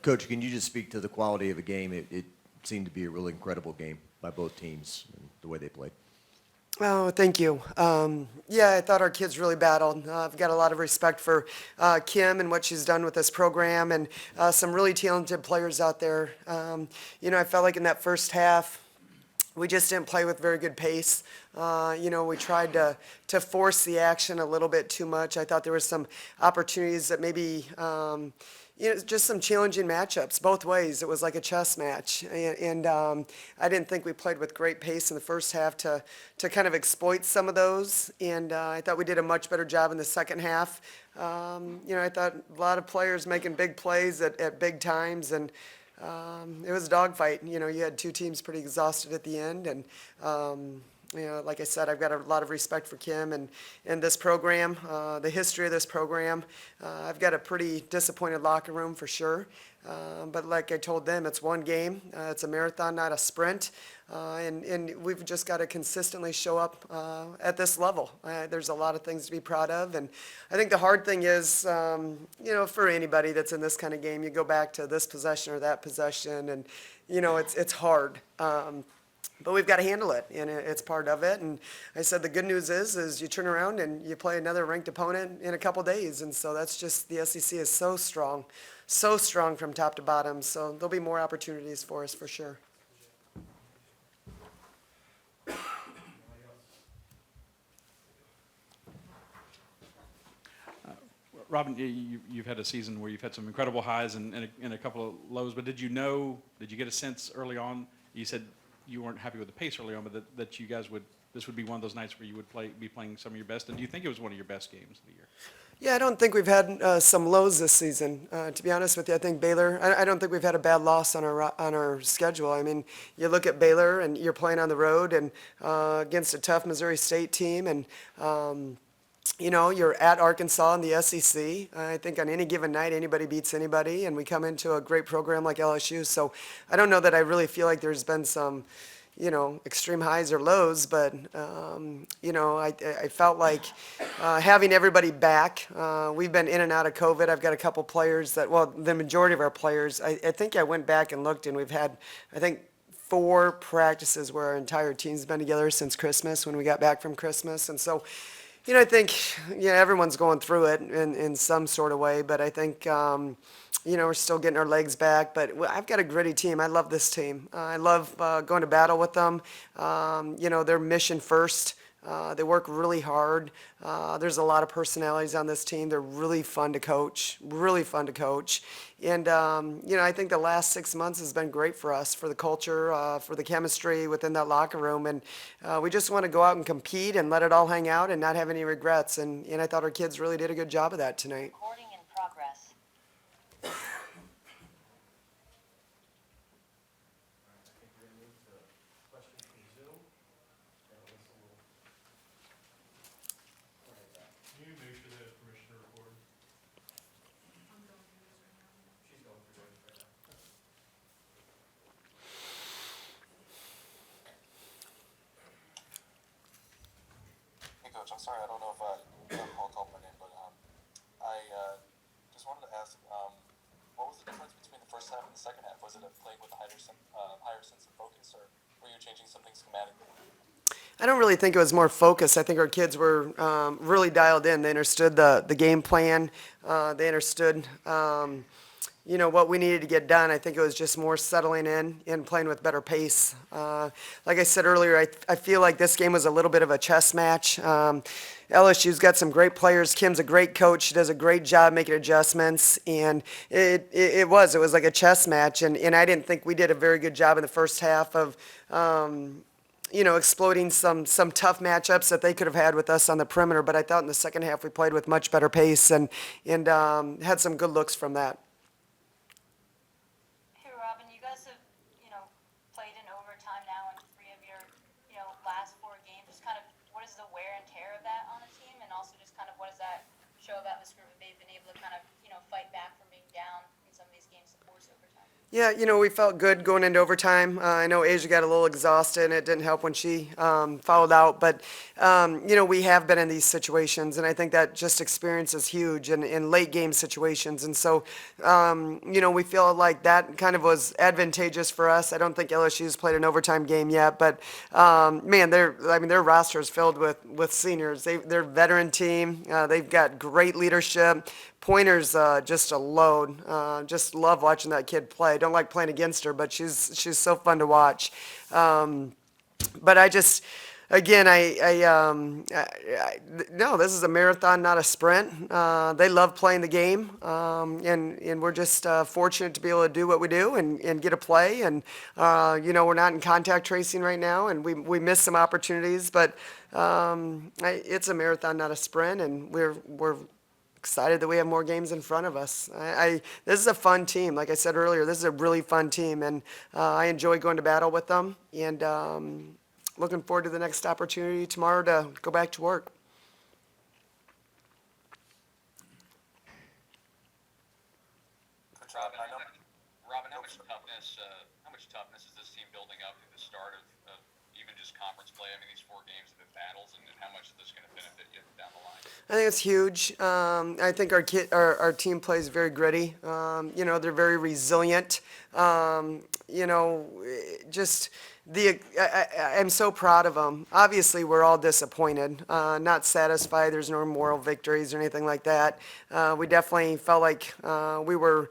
Coach, can you just speak to the quality of a game? It seemed to be a really incredible game by both teams and the way they played. Oh, thank you. Yeah, I thought our kids really battled. I've got a lot of respect for Kim and what she's done with this program and some really talented players out there. I felt like in that first half, we just didn't play with very good pace. We tried to force the action a little bit too much. I thought there was some opportunities that maybe, just some challenging matchups both ways. It was like a chess match, and I didn't think we played with great pace in the first half to kind of exploit some of those. And I thought we did a much better job in the second half. I thought a lot of players making big plays at big times, and it was a dogfight. You had two teams pretty exhausted at the end, and like I said, I've got a lot of respect for Kim and this program, the history of this program. I've got a pretty disappointed locker room for sure. But like I told them, it's one game. It's a marathon, not a sprint. And we've just got to consistently show up at this level. There's a lot of things to be proud of. And I think the hard thing is, for anybody that's in this kind of game, you go back to this possession or that possession, and, it's hard. But we've got to handle it, and it's part of it. And I said the good news is you turn around and you play another ranked opponent in a couple days. And so that's just, the SEC is so strong from top to bottom. So there'll be more opportunities for us for sure. Robin, you've had a season where you've had some incredible highs and a couple of lows, but did you get a sense early on, you said you weren't happy with the pace early on, but that you guys this would be one of those nights where you would be playing some of your best, and do you think it was one of your best games of the year? Yeah, I don't think we've had some lows this season. To be honest with you, I think Baylor, I don't think we've had a bad loss on our schedule. I mean, you look at Baylor and you're playing on the road and against a tough Missouri State team, and you're at Arkansas in the SEC. I think on any given night, anybody beats anybody, and we come into a great program like LSU. So I don't know that I really feel like there's been some, extreme highs or lows, but, I felt like having everybody back. We've been in and out of COVID. I've got a couple players the majority of our players, I think I went back and looked, and we've had, I think, 4 practices where our entire team's been together since Christmas, when we got back from Christmas. And so, I think, everyone's going through it in some sort of way, but I think, we're still getting our legs back. But I've got a gritty team. I love this team. I love going to battle with them. They're mission first. They work really hard. There's a lot of personalities on this team. They're really fun to coach, And, I think the last 6 months has been great for us, for the culture, for the chemistry within that locker room. And we just want to go out and compete and let it all hang out and not have any regrets. And I thought our kids really did a good job of that tonight. Recording in progress. Can you make sure they have permission to record? She's going through it right now. Hey, Coach, I'm sorry, I don't know if Paul called my name, but I just wanted to ask, what was the difference between the first half and the second half? Was it playing with a higher sense of focus, or were you changing something schematically? I don't really think it was more focused. I think our kids were really dialed in. They understood the game plan. They understood, what we needed to get done. I think it was just more settling in and playing with better pace. Like I said earlier, I feel like this game was a little bit of a chess match. LSU's got some great players. Kim's a great coach. She does a great job making adjustments. And it was like a chess match. And I didn't think we did a very good job in the first half of exploiting some tough matchups that they could have had with us on the perimeter. But I thought in the second half we played with much better pace and had some good looks from that. Hey, Robin, you guys have, played in overtime now in 3 of your, last 4 games. Just kind of, what is the wear and tear of that on the team? And also just kind of what does that show about this group if they've been able to kind of, fight back from being down in some of these games to force overtime? Yeah, we felt good going into overtime. I know Asia got a little exhausted, and it didn't help when she fouled out. But, we have been in these situations, and I think that just experience is huge in late game situations. And so, we feel like that kind of was advantageous for us. I don't think LSU's played an overtime game yet, but, man, their roster is filled with seniors. They're a veteran team. They've got great leadership. Pointer's just a load. Just love watching that kid play. Don't like playing against her, but she's so fun to watch. But I just, again, no, this is a marathon, not a sprint. They love playing the game, and we're just fortunate to be able to do what we do and get a play. And we're not in contact tracing right now, and we missed some opportunities, but it's a marathon, not a sprint, and we're excited that we have more games in front of us. This is a fun team. Like I said earlier, this is a really fun team, and I enjoy going to battle with them, and looking forward to the next opportunity tomorrow to go back to work. Robin, how much toughness is this team building up through the start of even just conference play? I mean, these 4 games have been battles, and how much is this going to benefit you down the line? I think it's huge. I think our team plays very gritty. They're very resilient. I'm so proud of them. Obviously, we're all disappointed, not satisfied. There's no moral victories or anything like that. We definitely felt like we were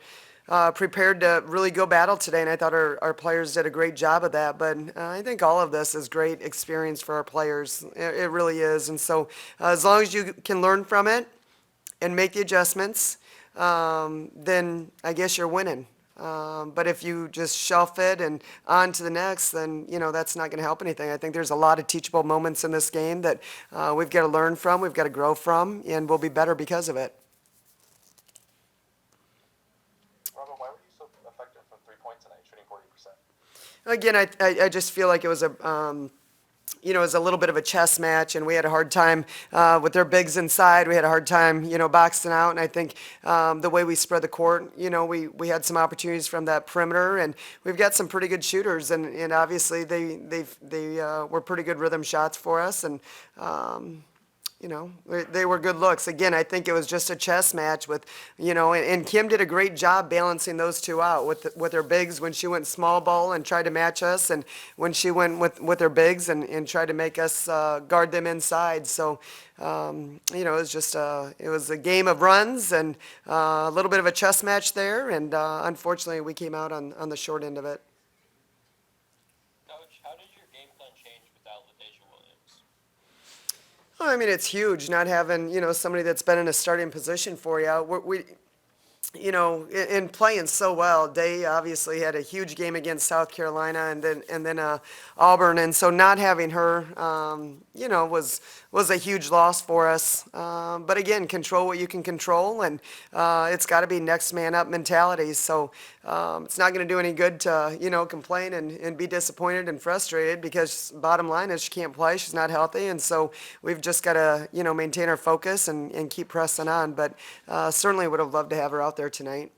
prepared to really go battle today, and I thought our players did a great job of that. But I think all of this is great experience for our players. It really is. And so as long as you can learn from it and make the adjustments, then I guess you're winning. But if you just shelf it and on to the next, then, that's not going to help anything. I think there's a lot of teachable moments in this game that we've got to learn from, we've got to grow from, and we'll be better because of it. Robin, why were you so effective from 3 points tonight, shooting 40%? Again, I just feel like it was it was a little bit of a chess match, and we had a hard time with their bigs inside. We had a hard time, boxing out, and I think the way we spread the court, we had some opportunities from that perimeter, and we've got some pretty good shooters, and obviously they were pretty good rhythm shots for us, and they were good looks. Again, I think it was just a chess match with, and Kim did a great job balancing those two out with her bigs when she went small ball and tried to match us, and when she went with her bigs and tried to make us guard them inside. So, it was just it was a game of runs and a little bit of a chess match there, and unfortunately we came out on the short end of it. Coach, how did your game plan change without LaDasia Williams? Well, I mean, it's huge not having, somebody that's been in a starting position for you. We in playing so well, Day obviously had a huge game against South Carolina and then Auburn, and so not having her, was a huge loss for us. But again, control what you can control, and it's got to be next man up mentality. So it's not going to do any good to complain and be disappointed and frustrated, because bottom line is she can't play, she's not healthy, and so we've just got to maintain our focus and keep pressing on. But certainly would have loved to have her out there tonight.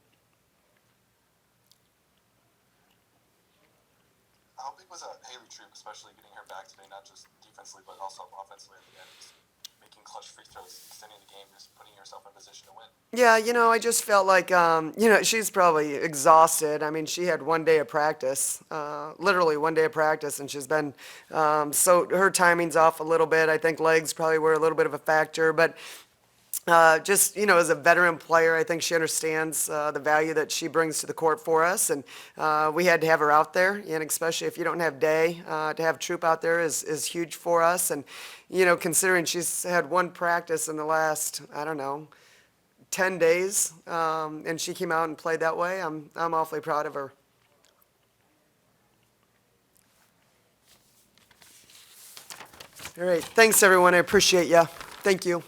How big was Haley Troop, especially getting her back today, not just defensively, but also offensively at the end, just making clutch free throws, extending the game, just putting yourself in position to win? Yeah, I just felt like, she's probably exhausted. I mean, she had 1 day of practice, literally 1 day of practice, and she's been, so her timing's off a little bit. I think legs probably were a little bit of a factor, but just, as a veteran player, I think she understands the value that she brings to the court for us, and we had to have her out there, and especially if you don't have Day, to have Troop out there is huge for us. And, considering she's had 1 practice in the last, 10 days, and she came out and played that way, I'm awfully proud of her. All right, thanks everyone, I appreciate you. Thank you.